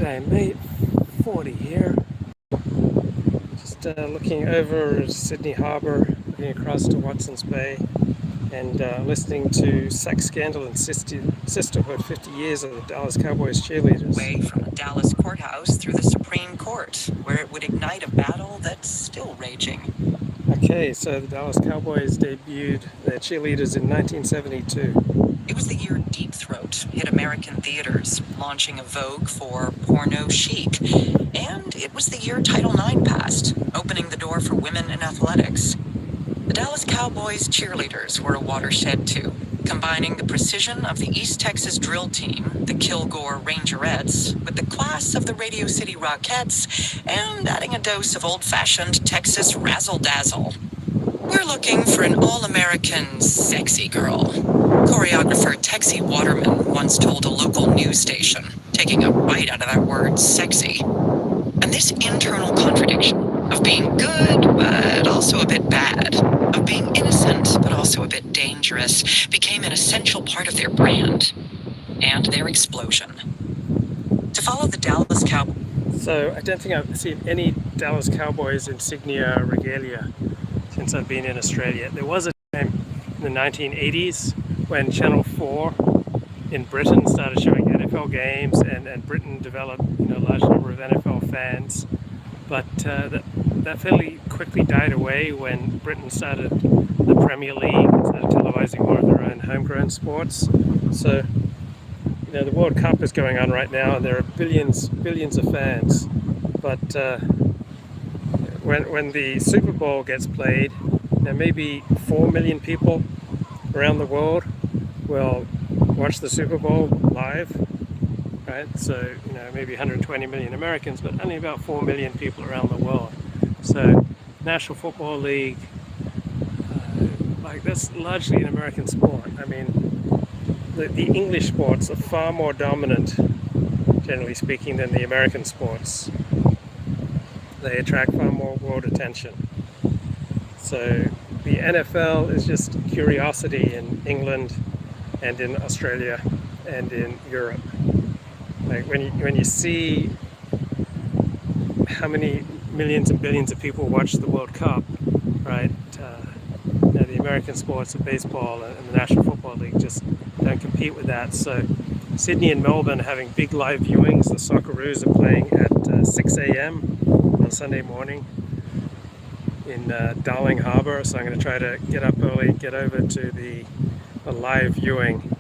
G'day mate, 40 here. Just looking over Sydney Harbour, looking across to Watson's Bay, and listening to Sex Scandal and Sisterhood, 50 years of the Dallas Cowboys Cheerleaders. Way from the Dallas courthouse through the Supreme Court, where it would ignite a battle that's still raging. Okay, so the Dallas Cowboys debuted their Cheerleaders in 1972. It was the year Deep Throat hit American theaters, launching a vogue for porno chic. And it was the year Title IX passed, opening the door for women in athletics. The Dallas Cowboys Cheerleaders were a watershed too, combining the precision of the East Texas drill team, the Kilgore Rangerettes, with the class of the Radio City Rockettes, and adding a dose of old-fashioned Texas razzle-dazzle. We're looking for an all-American sexy girl. Choreographer Texie Waterman once told a local news station, taking a bite out of that word sexy. And this internal contradiction of being good, but also a bit bad, of being innocent, but also a bit dangerous, became an essential part of their brand and their explosion. To follow the Dallas Cowboys. So I don't think I've seen any Dallas Cowboys insignia or regalia since I've been in Australia. There was a time in the 1980s when Channel 4 in Britain started showing NFL games, and Britain developed a large number of NFL fans. But that fairly quickly died away when Britain started the Premier League and started televising more of their own homegrown sports. So the World Cup is going on right now, and there are billions of fans. But when the Super Bowl gets played, there may be 4 million people around the world will watch the Super Bowl live, right? So maybe 120 million Americans, but only about 4 million people around the world. So National Football League, that's largely an American sport. I mean, the English sports are far more dominant, generally speaking, than the American sports. They attract far more world attention. So the NFL is just curiosity in England and in Australia and in Europe. Like when you see how many millions and billions of people watch the World Cup, right? The American sports of baseball and the National Football League just don't compete with that. So Sydney and Melbourne are having big live viewings. The Socceroos are playing at 6 a.m. on Sunday morning in Darling Harbour. So I'm going to try to get up early, get over to the live viewing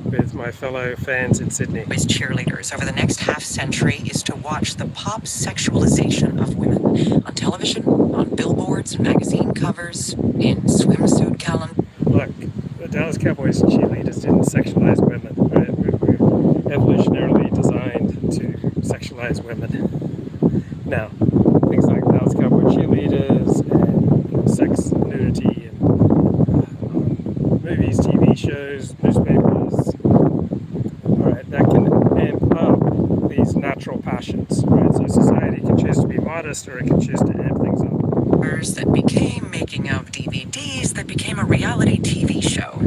with my fellow fans in Sydney. Cheerleaders over the next half-century is to watch the pop sexualization of women on television, on billboards, magazine covers, in swimsuit calendars. Look, the Dallas Cowboys cheerleaders didn't sexualize women, right? We're evolutionarily designed to sexualize women. Now, things like Dallas Cowboy cheerleaders and sex, nudity, and movies, TV shows, newspapers, that can amp up these natural passions, right? So society can choose to be modest, or it can choose to amp things up. That became making of DVDs, that became a reality TV show.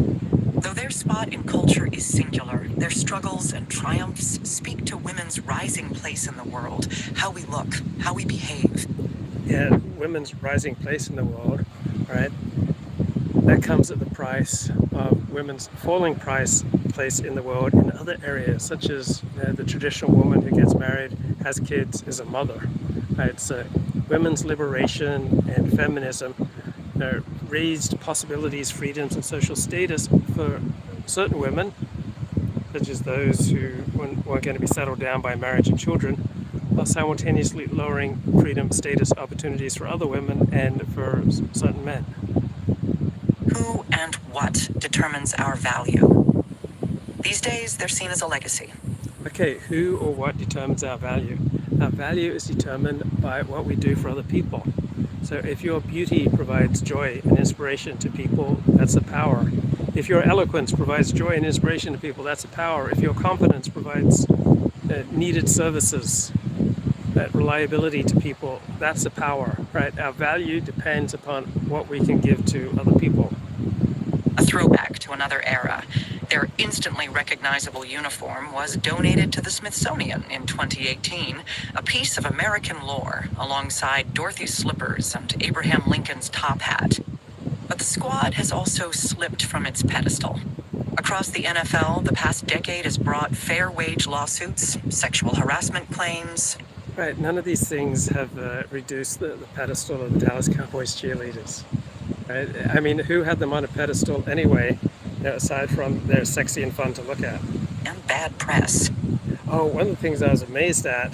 Though their spot in culture is singular, their struggles and triumphs speak to women's rising place in the world, how we look, how we behave. Yeah, women's rising place in the world, right? That comes at the price of women's falling place in the world in other areas, such as the traditional woman who gets married, has kids, is a mother, right? So women's liberation and feminism raised possibilities, freedoms, and social status for certain women, such as those who weren't going to be settled down by marriage and children, while simultaneously lowering freedom, status, opportunities for other women and for certain men. Who and what determines our value? These days, they're seen as a legacy. Okay, who or what determines our value? Our value is determined by what we do for other people. So if your beauty provides joy and inspiration to people, that's a power. If your eloquence provides joy and inspiration to people, that's a power. If your competence provides needed services, that reliability to people, that's a power, right? Our value depends upon what we can give to other people. A throwback to another era. Their instantly recognizable uniform was donated to the Smithsonian in 2018, a piece of American lore alongside Dorothy's slippers and Abraham Lincoln's top hat. But the squad has also slipped from its pedestal. Across the NFL, the past decade has brought fair wage lawsuits, sexual harassment claims. Right, none of these things have reduced the pedestal of the Dallas Cowboys cheerleaders. Right? I mean, who had them on a pedestal anyway, aside from they're sexy and fun to look at? And bad press. Oh, one of the things I was amazed at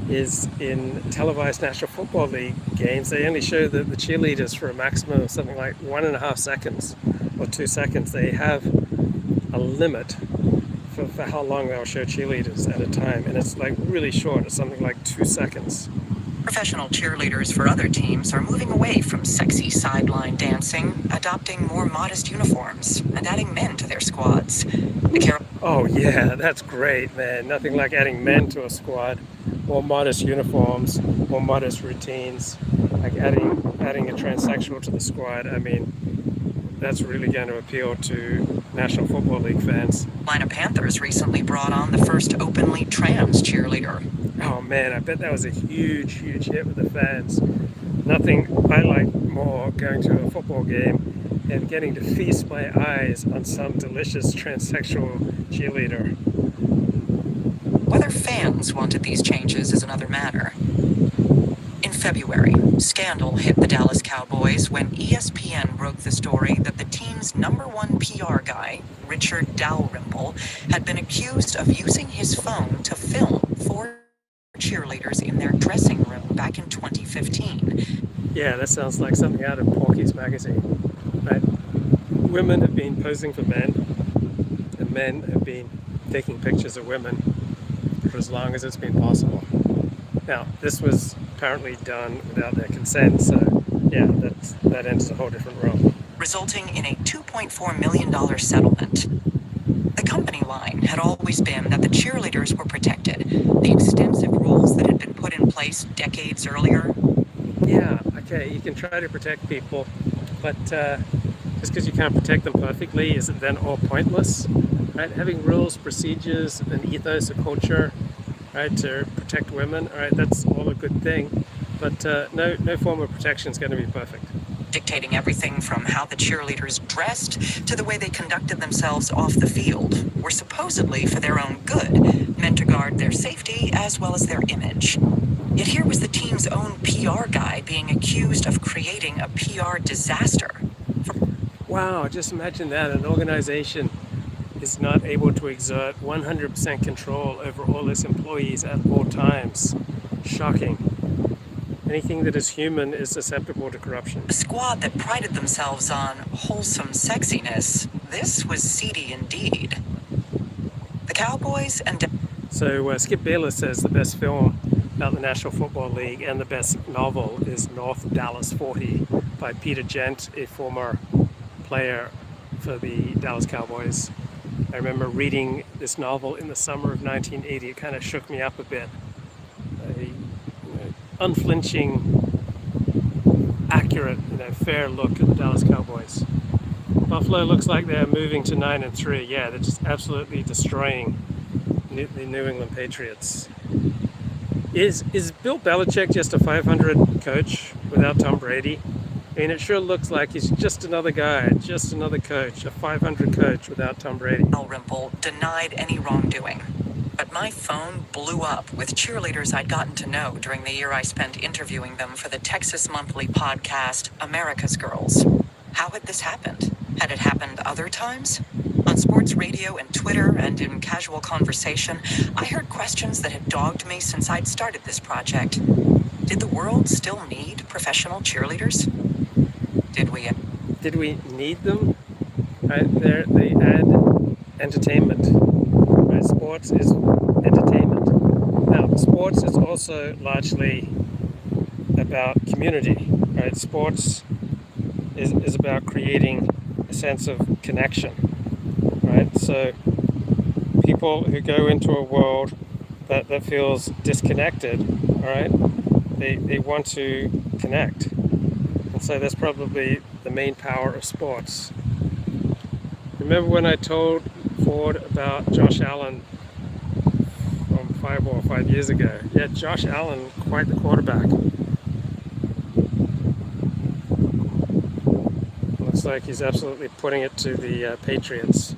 is in televised National Football League games, they only show the cheerleaders for a maximum of something like 1.5 seconds or 2 seconds. They have a limit for how long they'll show cheerleaders at a time, and it's like really short. It's something like 2 seconds. Professional cheerleaders for other teams are moving away from sexy sideline dancing, adopting more modest uniforms, and adding men to their squads. Oh yeah, that's great, man. Nothing like adding men to a squad. More modest uniforms, more modest routines, like adding a transsexual to the squad. I mean, that's really going to appeal to National Football League fans. Carolina Panthers recently brought on the first openly trans cheerleader. Oh man, I bet that was a huge hit with the fans. Nothing I like more going to a football game and getting to feast my eyes on some delicious transsexual cheerleader. Whether fans wanted these changes is another matter. In February, scandal hit the Dallas Cowboys when ESPN broke the story that the team's #1 PR guy, Richard Dalrymple, had been accused of using his phone to film 4 cheerleaders in their dressing room back in 2015. Yeah, that sounds like something out of Porky's magazine. Right? Women have been posing for men, and men have been taking pictures of women for as long as it's been possible. Now, this was apparently done without their consent, so yeah, that enters a whole different realm. Resulting in a $2.4 million settlement. The company line had always been that the cheerleaders were protected. The extensive rules that had been put in place decades earlier. Yeah, okay, you can try to protect people, but just because you can't protect them perfectly, is it then all pointless? Right? Having rules, procedures, an ethos, a culture, right, to protect women, all right, that's all a good thing, but no form of protection is going to be perfect. Dictating everything from how the cheerleaders dressed to the way they conducted themselves off the field were supposedly for their own good, meant to guard their safety as well as their image. Yet here was the team's own PR guy being accused of creating a PR disaster. Wow, just imagine that, an organization is not able to exert 100% control over all its employees at all times. Shocking. Anything that is human is susceptible to corruption. A squad that prided themselves on wholesome sexiness, this was seedy indeed. The Cowboys and... So Skip Bayless says the best film about the National Football League and the best novel is North Dallas 40 by Peter Gent, a former player for the Dallas Cowboys. I remember reading this novel in the summer of 1980. It kind of shook me up a bit. Unflinching, accurate, fair look at the Dallas Cowboys. Buffalo looks like they're moving to 9-3. Yeah, they're just absolutely destroying the New England Patriots. Is Bill Belichick just a 500 coach without Tom Brady? I mean, it sure looks like he's just another guy, just another coach, a 500 coach without Tom Brady. Dalrymple denied any wrongdoing. But my phone blew up with cheerleaders I'd gotten to know during the year I spent interviewing them for the Texas monthly podcast, America's Girls. How had this happened? Had it happened other times? On sports radio and Twitter and in casual conversation, I heard questions that had dogged me since I'd started this project. Did the world still need professional cheerleaders? Did we need them? Right, they add entertainment. Right, sports is entertainment. Now, sports is also largely about community. Right, sports is about creating a sense of connection. Right, so people who go into a world that feels disconnected, all right, they want to connect. And so that's probably the main power of sports. Remember when I told forward about Josh Allen from 5 years ago. Yeah, Josh Allen, quite the quarterback. Looks like he's absolutely putting it to the Patriots.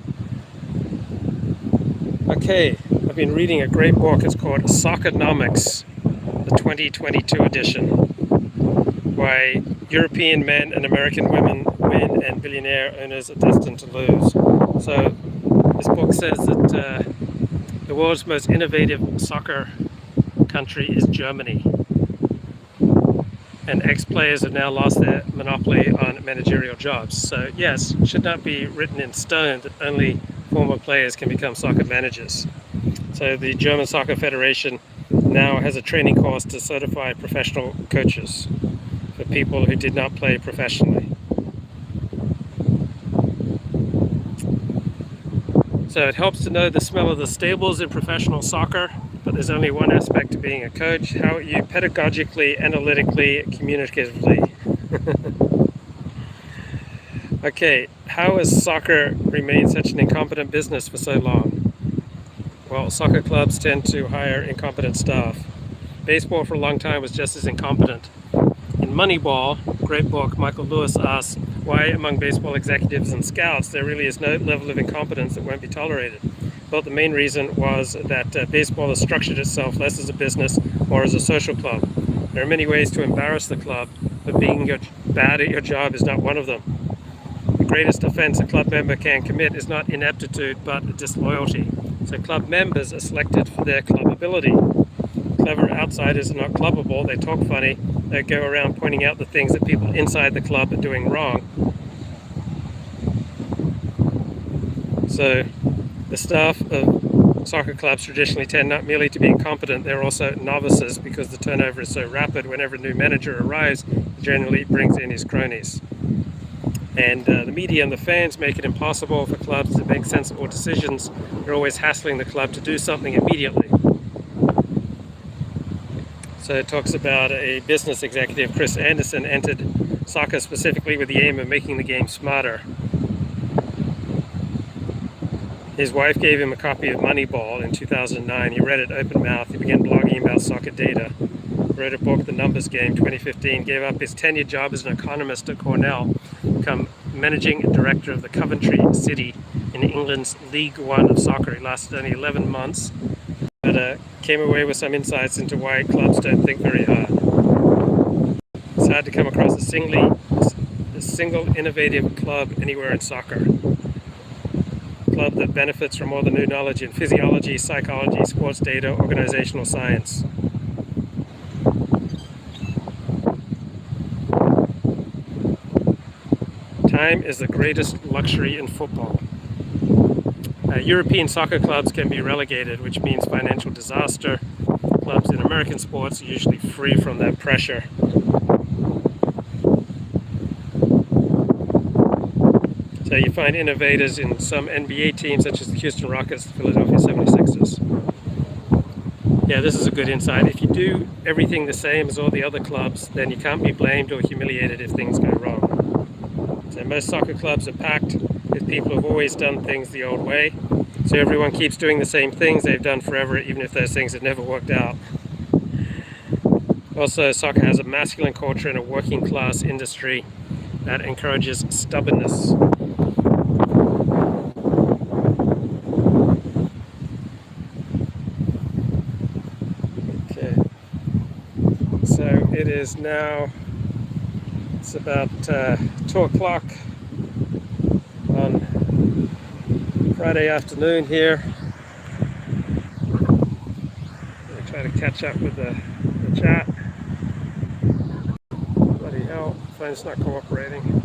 Okay, I've been reading a great book. It's called Soccernomics, the 2022 edition. Why European men and American women win and billionaire owners are destined to lose. So this book says that the world's most innovative soccer country is Germany. And ex-players have now lost their monopoly on managerial jobs. So yes, it should not be written in stone that only former players can become soccer managers. So the German Soccer Federation now has a training course to certify professional coaches for people who did not play professionally. So it helps to know the smell of the stables in professional soccer, but there's only one aspect to being a coach: how you pedagogically, analytically, communicatively. Okay, how has soccer remained such an incompetent business for so long? Well, soccer clubs tend to hire incompetent staff. Baseball for a long time was just as incompetent. In Moneyball, great book, Michael Lewis asks why among baseball executives and scouts there really is no level of incompetence that won't be tolerated. Well, the main reason was that baseball has structured itself less as a business or as a social club. There are many ways to embarrass the club, but being bad at your job is not one of them. The greatest offense a club member can commit is not ineptitude, but disloyalty. So club members are selected for their club ability. Clever outsiders are not clubbable. They talk funny. They go around pointing out the things that people inside the club are doing wrong. So the staff of soccer clubs traditionally tend not merely to be incompetent, they're also novices, because the turnover is so rapid. Whenever a new manager arrives, he generally brings in his cronies. And the media and the fans make it impossible for clubs to make sensible decisions. They're always hassling the club to do something immediately. So it talks about a business executive, Chris Anderson, entered soccer specifically with the aim of making the game smarter. His wife gave him a copy of Moneyball in 2009. He read it open mouthed. He began blogging about soccer data. Wrote a book, The Numbers Game, 2015. Gave up his tenured job as an economist at Cornell. Become managing director of the Coventry City in England's League One of soccer. He lasted only 11 months, but came away with some insights into why clubs don't think very hard. It's hard to come across a single innovative club anywhere in soccer. A club that benefits from all the new knowledge in physiology, psychology, sports data, organizational science. Time is the greatest luxury in football. European soccer clubs can be relegated, which means financial disaster. Clubs in American sports are usually free from that pressure. So you find innovators in some NBA teams, such as the Houston Rockets, the Philadelphia 76ers. Yeah, this is a good insight. If you do everything the same as all the other clubs, then you can't be blamed or humiliated if things go wrong. So most soccer clubs are packed with people who've always done things the old way. So everyone keeps doing the same things they've done forever, even if those things have never worked out. Also, soccer has a masculine culture and a working class industry that encourages stubbornness. Okay, so it is now, it's about 2 o'clock on Friday afternoon here. I'm try to catch up with the chat. Bloody hell, phone's not cooperating.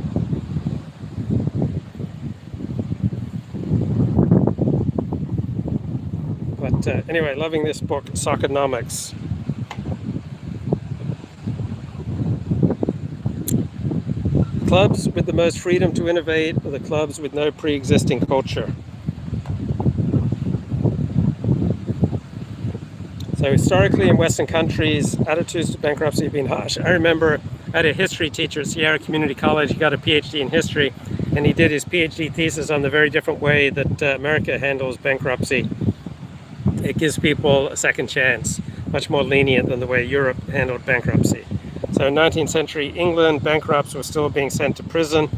But anyway, loving this book, Soccernomics. Clubs with the most freedom to innovate are the clubs with no pre-existing culture. So historically in Western countries, attitudes to bankruptcy have been harsh. I remember I had a history teacher at Sierra Community College. He got a PhD in history. and he did his PhD thesis on the very different way that America handles bankruptcy. It gives people a second chance, much more lenient than the way Europe handled bankruptcy. So in 19th century England, bankrupts were still being sent to prison.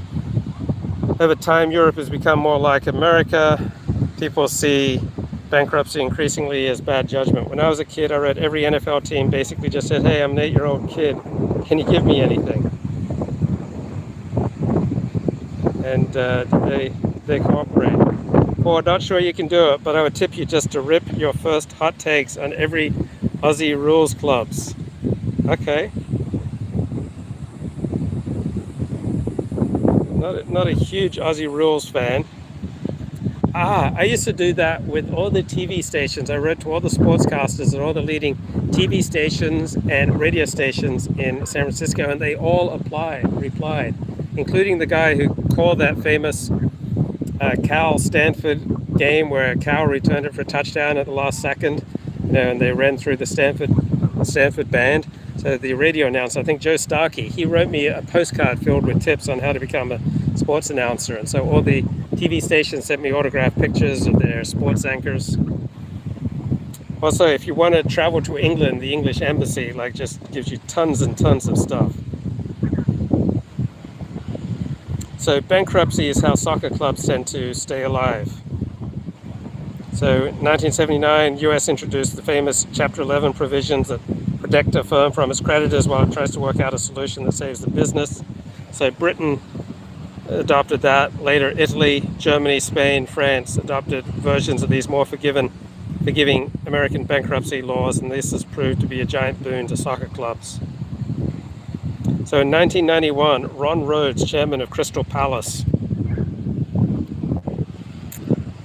Over time, Europe has become more like America. People see bankruptcy increasingly as bad judgment. When I was a kid, I read every NFL team basically just said, hey, I'm an 8-year-old kid. Can you give me anything? And they cooperate. Well, not sure you can do it, but I would tip you just to rip your first hot takes on every Aussie rules clubs. Okay. Not a huge Aussie rules fan. I used to do that with all the TV stations. I wrote to all the sportscasters at all the leading TV stations and radio stations in San Francisco, and they all replied, including the guy who called that famous Cal-Stanford game where Cal returned it for a touchdown at the last second, and they ran through the Stanford band. So the radio announcer, I think Joe Starkey, he wrote me a postcard filled with tips on how to become a sports announcer. And so all the TV stations sent me autographed pictures of their sports anchors. Also, if you want to travel to England, the English embassy just gives you tons and tons of stuff. So bankruptcy is how soccer clubs tend to stay alive. So in 1979, US introduced the famous Chapter 11 provisions that protect a firm from its creditors while it tries to work out a solution that saves the business. So Britain adopted that. Later, Italy, Germany, Spain, France adopted versions of these more forgiving American bankruptcy laws, and this has proved to be a giant boon to soccer clubs. So in 1991, Ron Rhodes, chairman of Crystal Palace,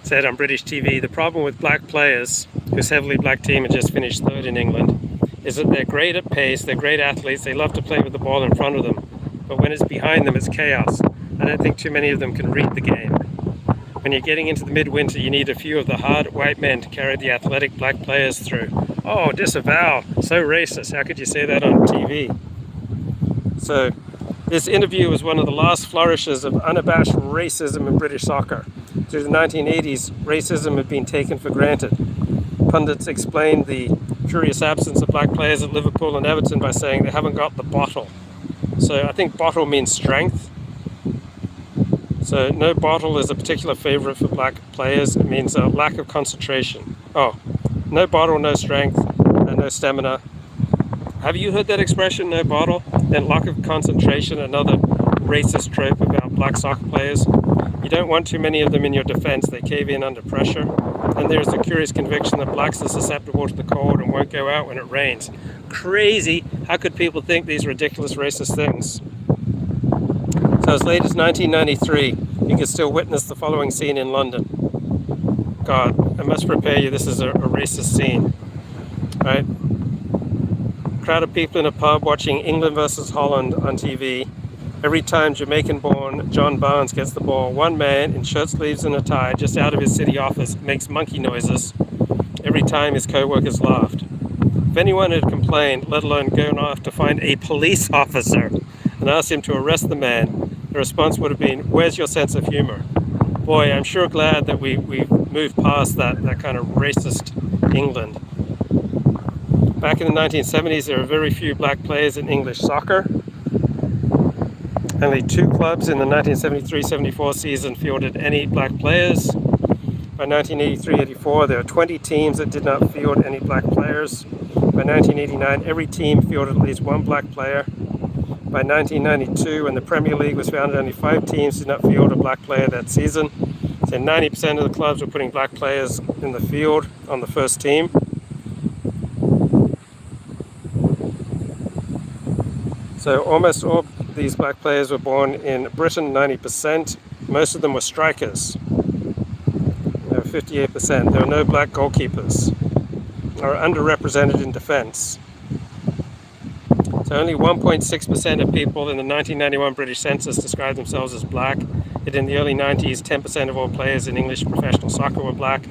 said on British TV, the problem with black players, whose heavily black team had just finished third in England, is that they're great at pace, they're great athletes, they love to play with the ball in front of them, but when it's behind them, it's chaos. I don't think too many of them can read the game. When you're getting into the midwinter, you need a few of the hard white men to carry the athletic black players through. Oh, disavow, so racist, how could you say that on TV? So this interview was one of the last flourishes of unabashed racism in British soccer. Through the 1980s, racism had been taken for granted. Pundits explained the curious absence of black players at Liverpool and Everton by saying they haven't got the bottle. So I think bottle means strength. So no bottle is a particular favorite for black players. It means a lack of concentration. Oh, no bottle, no strength, and no stamina. Have you heard that expression, no bottle? Then lack of concentration, another racist trope about black soccer players. You don't want too many of them in your defense. They cave in under pressure. And there's a curious conviction that blacks are susceptible to the cold and won't go out when it rains. Crazy. How could people think these ridiculous racist things? So as late as 1993, you can still witness the following scene in London. God, I must prepare you, this is a racist scene. Right? Crowd of people in a pub watching England versus Holland on TV. Every time Jamaican-born John Barnes gets the ball, one man in shirt sleeves and a tie just out of his city office makes monkey noises every time his co-workers laughed. If anyone had complained, let alone gone off to find a police officer and asked him to arrest the man, the response would have been, where's your sense of humor? Boy, I'm sure glad that we've moved past that kind of racist England. Back in the 1970s, there were very few black players in English soccer. Only 2 clubs in the 1973-74 season fielded any black players. By 1983-84, there were 20 teams that did not field any black players. By 1989, every team fielded at least 1 black player. By 1992, when the Premier League was founded, only 5 teams did not field a black player that season. So 90% of the clubs were putting black players in the field on the first team. So almost all these black players were born in Britain, 90%. Most of them were strikers, 58%. There were no black goalkeepers, or underrepresented in defence. So only 1.6% of people in the 1991 British Census described themselves as black. Yet in the early 90s, 10% of all players in English professional soccer were black.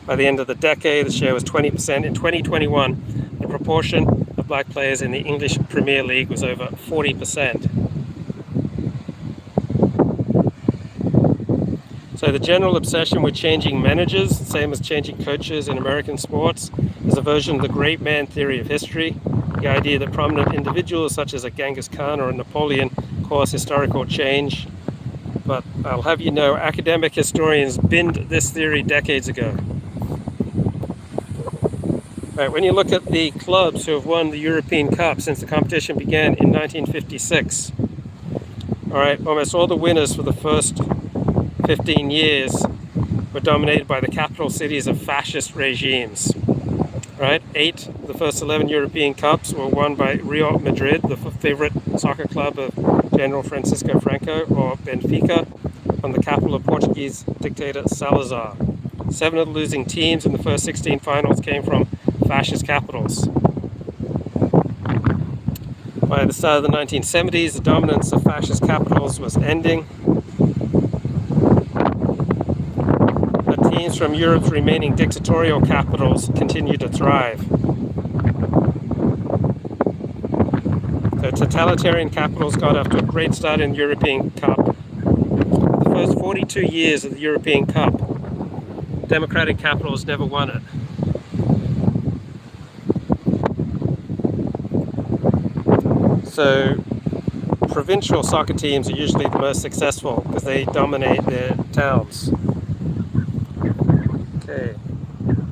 By the end of the decade, the share was 20%. In 2021, the proportion of black players in the English Premier League was over 40%. So the general obsession with changing managers, same as changing coaches in American sports, is a version of the great man theory of history. The idea that prominent individuals such as a Genghis Khan or a Napoleon cause historical change. But I'll have you know, academic historians binned this theory decades ago. Right, when you look at the clubs who have won the European Cup since the competition began in 1956, all right, almost all the winners for the first 15 years were dominated by the capital cities of fascist regimes. Right, 8 of the first 11 European Cups were won by Real Madrid, the favorite soccer club of General Francisco Franco, or Benfica, from the capital of Portuguese dictator Salazar. 7 of the losing teams in the first 16 finals came from fascist capitals. By the start of the 1970s, the dominance of fascist capitals was ending. But teams from Europe's remaining dictatorial capitals continued to thrive. The totalitarian capitals got off to a great start in the European Cup. The first 42 years of the European Cup, democratic capitals never won it. So provincial soccer teams are usually the most successful because they dominate their towns. Okay.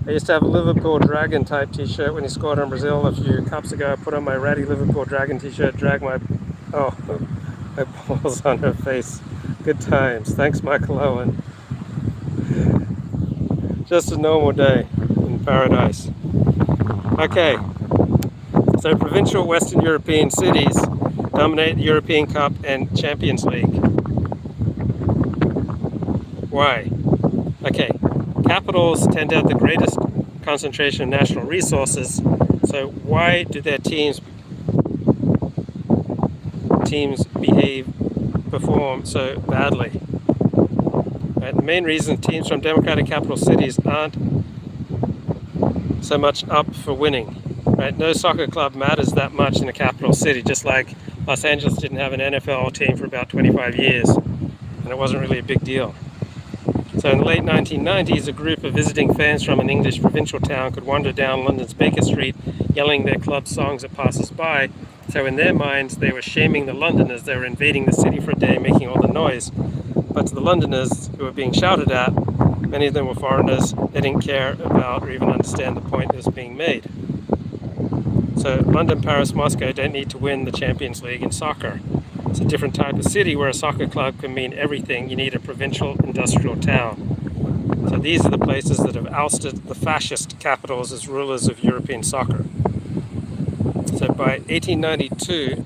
I used to have a Liverpool Dragon type t-shirt when he scored on Brazil a few cups ago. I put on my ratty Liverpool Dragon t-shirt, dragged my balls on her face. Good times. Thanks, Michael Owen. Just a normal day in paradise. Okay. So provincial Western European cities dominate the European Cup and Champions League. Why? Okay, capitals tend to have the greatest concentration of national resources, so why do their teams perform so badly? Right, the main reason teams from democratic capital cities aren't so much up for winning. Right? No soccer club matters that much in a capital city, just like Los Angeles didn't have an NFL team for about 25 years, and it wasn't really a big deal. So in the late 1990s, a group of visiting fans from an English provincial town could wander down London's Baker Street yelling their club songs at passers-by. So in their minds, they were shaming the Londoners. They were invading the city for a day, making all the noise. But to the Londoners who were being shouted at, many of them were foreigners, they didn't care about or even understand the point that was being made. So London, Paris, Moscow don't need to win the Champions League in soccer. It's a different type of city where a soccer club can mean everything. You need a provincial industrial town. So these are the places that have ousted the fascist capitals as rulers of European soccer. So by 1892,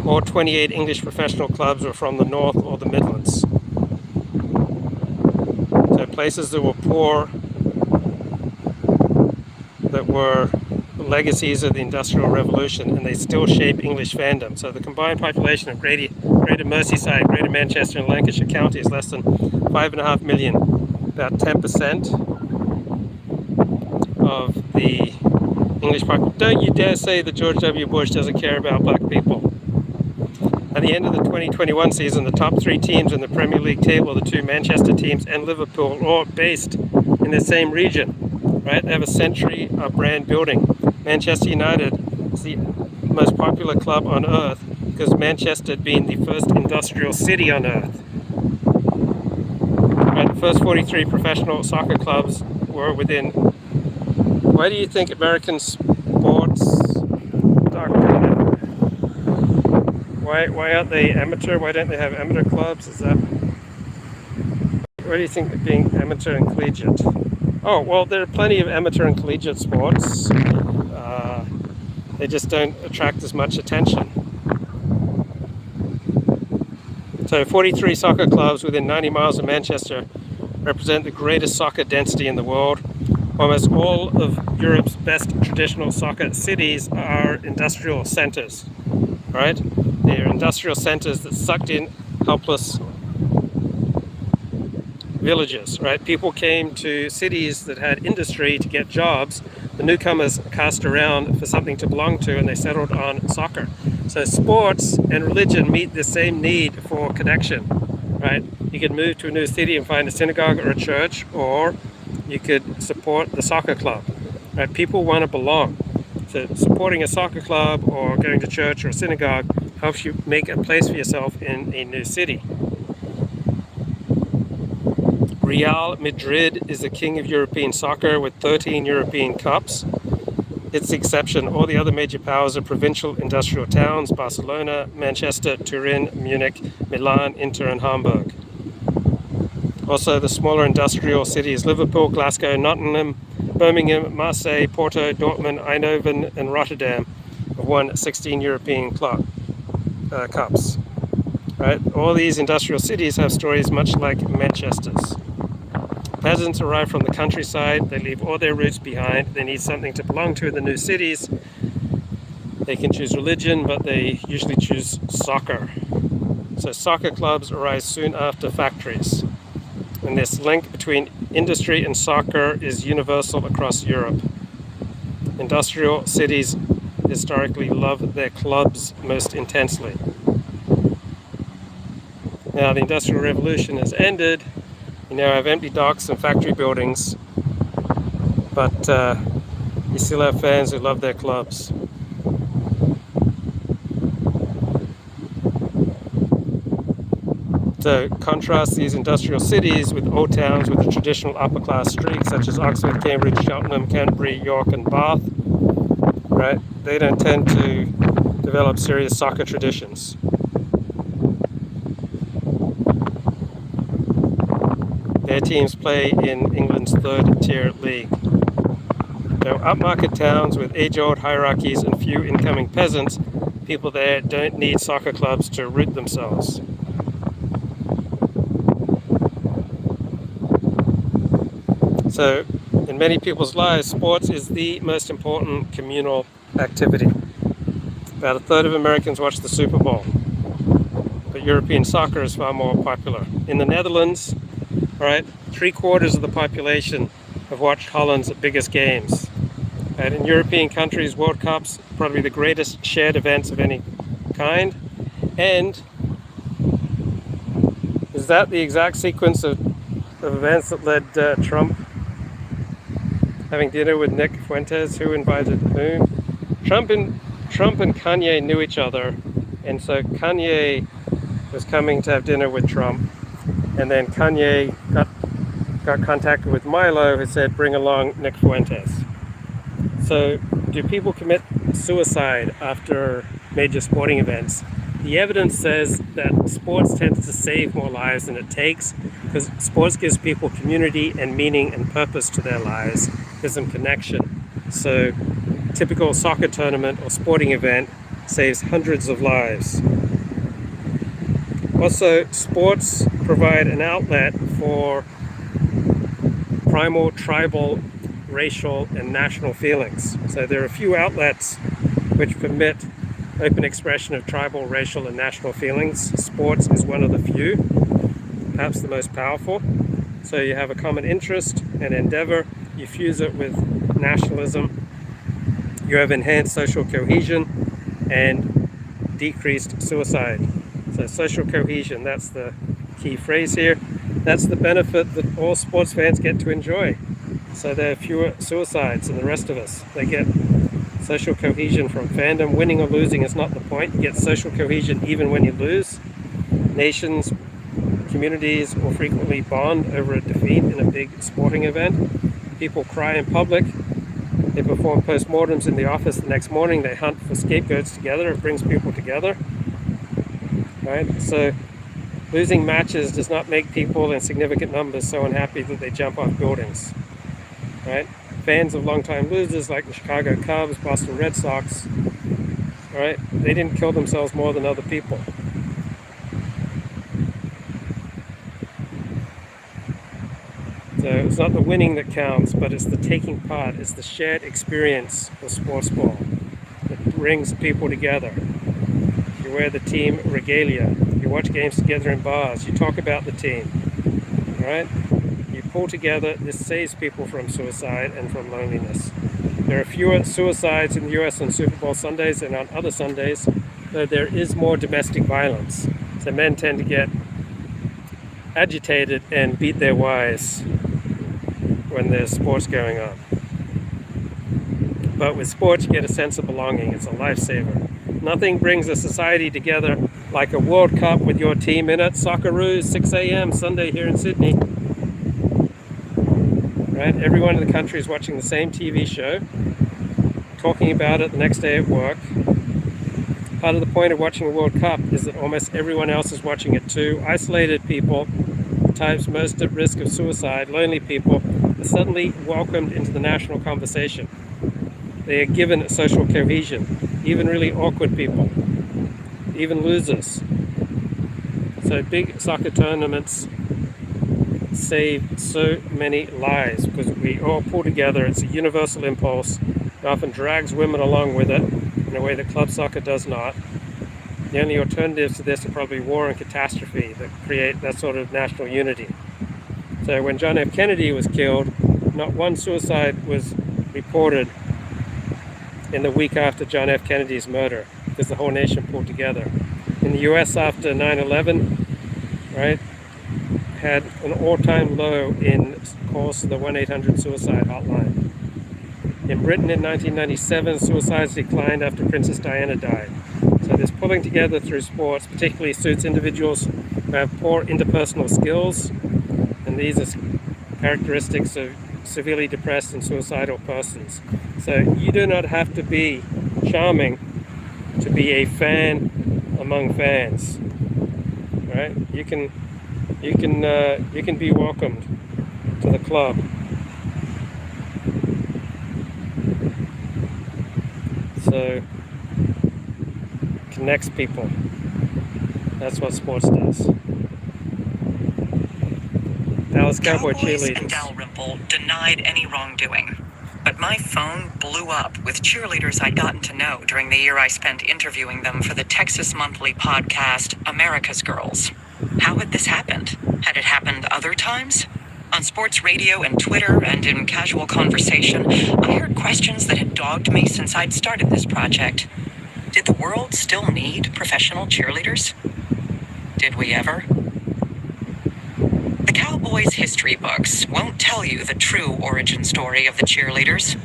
all 28 English professional clubs were from the North or the Midlands. So places that were poor, that were legacies of the Industrial Revolution, and they still shape English fandom. So the combined population of Greater Merseyside, Greater Manchester and Lancashire County is less than 5.5 million, about 10% of the English population. Don't you dare say that George W. Bush doesn't care about black people. At the end of the 2021 season, the top 3 teams in the Premier League table, the 2 Manchester teams and Liverpool, are all based in the same region. Right? They have a century of brand building. Manchester United is the most popular club on earth because Manchester had been the first industrial city on earth. Right, the first 43 professional soccer clubs were within. Why do you think American sports? Why aren't they amateur? Why don't they have amateur clubs? Is that? Why do you think they're being amateur and collegiate? Oh, well, there are plenty of amateur and collegiate sports. They just don't attract as much attention. So 43 soccer clubs within 90 miles of Manchester represent the greatest soccer density in the world. Almost all of Europe's best traditional soccer cities are industrial centers, right? They're industrial centers that sucked in helpless villages, right? People came to cities that had industry to get jobs. The newcomers cast around for something to belong to, and they settled on soccer. So sports and religion meet the same need for connection, right? You could move to a new city and find a synagogue or a church, or you could support the soccer club, right? People want to belong. So supporting a soccer club or going to church or a synagogue helps you make a place for yourself in a new city. Real Madrid is the king of European soccer with 13 European cups. It's the exception. All the other major powers are provincial industrial towns: Barcelona, Manchester, Turin, Munich, Milan, Inter, and Hamburg. Also, the smaller industrial cities: Liverpool, Glasgow, Nottingham, Birmingham, Marseille, Porto, Dortmund, Eindhoven, and Rotterdam have won 16 European cups. Right? All these industrial cities have stories much like Manchester's. Peasants arrive from the countryside. They leave all their roots behind. They need something to belong to in the new cities. They can choose religion, but they usually choose soccer. So soccer clubs arise soon after factories. And this link between industry and soccer is universal across Europe. Industrial cities historically love their clubs most intensely. Now the Industrial Revolution has ended. You now have empty docks and factory buildings, but you still have fans who love their clubs. So contrast these industrial cities with old towns with a traditional upper class streak, such as Oxford, Cambridge, Cheltenham, Canterbury, York, and Bath. Right? They don't tend to develop serious soccer traditions. Their teams play in England's third-tier league. Though upmarket towns with age-old hierarchies and few incoming peasants, people there don't need soccer clubs to root themselves. So, in many people's lives, sports is the most important communal activity. About a third of Americans watch the Super Bowl, but European soccer is far more popular. In the Netherlands, right, 3/4 of the population have watched Holland's biggest games. And in European countries, World Cups are probably the greatest shared events of any kind. And is that the exact sequence of events that led Trump having dinner with Nick Fuentes? Who invited whom? Trump and Kanye knew each other, and so Kanye was coming to have dinner with Trump, and then Kanye got contacted with Milo, who said, bring along Nick Fuentes. So do people commit suicide after major sporting events? The evidence says that sports tends to save more lives than it takes, because sports gives people community and meaning and purpose to their lives, gives them connection. So typical soccer tournament or sporting event saves hundreds of lives. Also, sports provide an outlet for primal, tribal, racial, and national feelings. So there are a few outlets which permit open expression of tribal, racial, and national feelings. Sports is one of the few, perhaps the most powerful. So you have a common interest and endeavor, you fuse it with nationalism, you have enhanced social cohesion and decreased suicide. So social cohesion, that's the key phrase here. That's the benefit that all sports fans get to enjoy. So there are fewer suicides than the rest of us. They get social cohesion from fandom. Winning or losing is not the point. You get social cohesion even when you lose. Nations, communities will frequently bond over a defeat in a big sporting event. People cry in public. They perform postmortems in the office the next morning. They hunt for scapegoats together. It brings people together. Right? So losing matches does not make people in significant numbers so unhappy that they jump off buildings. Right? Fans of longtime losers like the Chicago Cubs, Boston Red Sox, right? They didn't kill themselves more than other people. So it's not the winning that counts, but it's the taking part. It's the shared experience of sports ball that brings people together. You wear the team regalia. You watch games together in bars. You talk about the team, right? You pull together. This saves people from suicide and from loneliness. There are fewer suicides in the US on Super Bowl Sundays than on other Sundays, though there is more domestic violence. So men tend to get agitated and beat their wives when there's sports going on. But with sports, you get a sense of belonging. It's a lifesaver. Nothing brings a society together like a World Cup with your team in it. Socceroos, 6 a.m. Sunday here in Sydney. Right? Everyone in the country is watching the same TV show, talking about it the next day at work. Part of the point of watching a World Cup is that almost everyone else is watching it too. Isolated people, the types most at risk of suicide, lonely people, are suddenly welcomed into the national conversation. They are given social cohesion, even really awkward people, even losers. So big soccer tournaments save so many lives because we all pull together. It's a universal impulse. It often drags women along with it in a way that club soccer does not. The only alternatives to this are probably war and catastrophe that create that sort of national unity. So when John F. Kennedy was killed, not one suicide was reported in the week after John F. Kennedy's murder because the whole nation pulled together. In the US after 9/11, right, had an all-time low in calls to the 1-800-suicide hotline. In Britain in 1997, suicides declined after Princess Diana died. So this pulling together through sports particularly suits individuals who have poor interpersonal skills, and these are characteristics of severely depressed and suicidal persons. So you do not have to be charming to be a fan among fans, right? You can be welcomed to the club. So connects people. That's what sports does. Dallas Cowboy Cowboys cheerleaders. and Dalrymple denied any wrongdoing. But my phone blew up with cheerleaders I'd gotten to know during the year I spent interviewing them for the Texas monthly podcast, America's Girls. How had this happened? Had it happened other times? On sports radio and Twitter and in casual conversation, I heard questions that had dogged me since I'd started this project. Did the world still need professional cheerleaders? Did we ever? The Cowboys history books won't tell you the true origin story of the cheerleaders.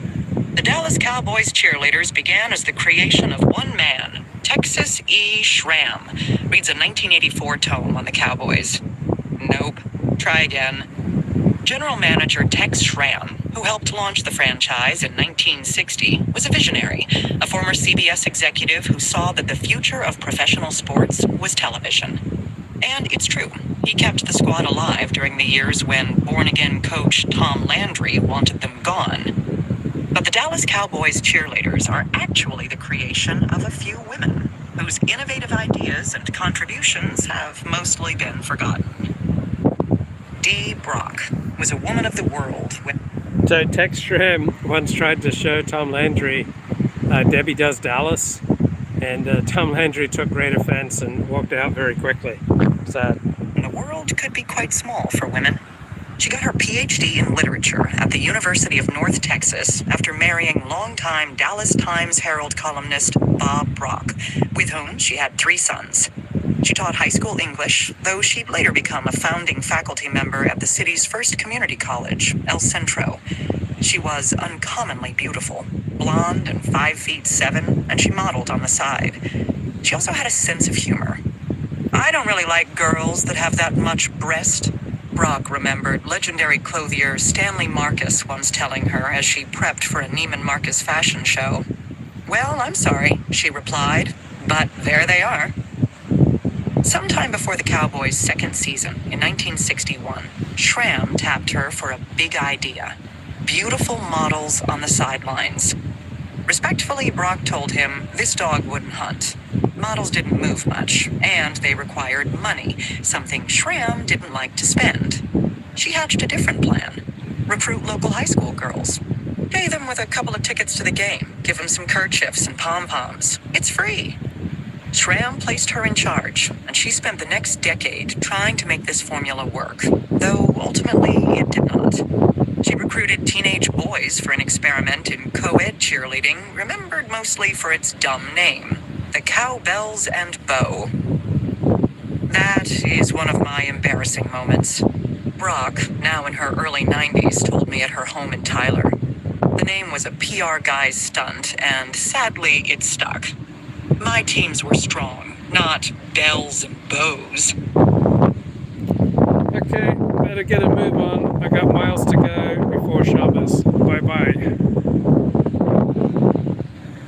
The Dallas Cowboys cheerleaders began as the creation of one man, Texas E. Schramm, reads a 1984 tome on the Cowboys. Nope. Try again. General manager Tex Schramm, who helped launch the franchise in 1960, was a visionary, a former CBS executive who saw that the future of professional sports was television. And it's true, he kept the squad alive during the years when born-again coach Tom Landry wanted them gone. But the Dallas Cowboys cheerleaders are actually the creation of a few women, whose innovative ideas and contributions have mostly been forgotten. Dee Brock was a woman of the world. So Tex Schramm once tried to show Tom Landry Debbie Does Dallas, and Tom Landry took great offense and walked out very quickly. Sad. The world could be quite small for women. She got her PhD in literature at the University of North Texas after marrying longtime Dallas Times-Herald columnist Bob Brock, with whom she had 3 sons. She taught high school English, though she'd later become a founding faculty member at the city's first community college, El Centro. She was uncommonly beautiful, blonde and 5'7", and she modeled on the side. She also had a sense of humor. I don't really like girls that have that much breast, Brock remembered legendary clothier Stanley Marcus once telling her as she prepped for a Neiman Marcus fashion show. Well, I'm sorry, she replied, but there they are. Sometime before the Cowboys' second season, in 1961, Schramm tapped her for a big idea: beautiful models on the sidelines. Respectfully, Brock told him this dog wouldn't hunt. Models didn't move much, and they required money, something Schramm didn't like to spend. She hatched a different plan: recruit local high school girls. Pay them with a couple of tickets to the game, give them some kerchiefs and pom-poms. It's free. Schramm placed her in charge, and she spent the next decade trying to make this formula work, though ultimately it did not. She recruited teenage boys for an experiment in co-ed cheerleading, remembered mostly for its dumb name, the Cowbells and Bow. That is one of my embarrassing moments. Brock, now in her early 90s, told me at her home in Tyler. The name was a PR guy's stunt, and sadly, it stuck. My teams were strong, not bells and bows. Okay, better get a move on. I got miles to go.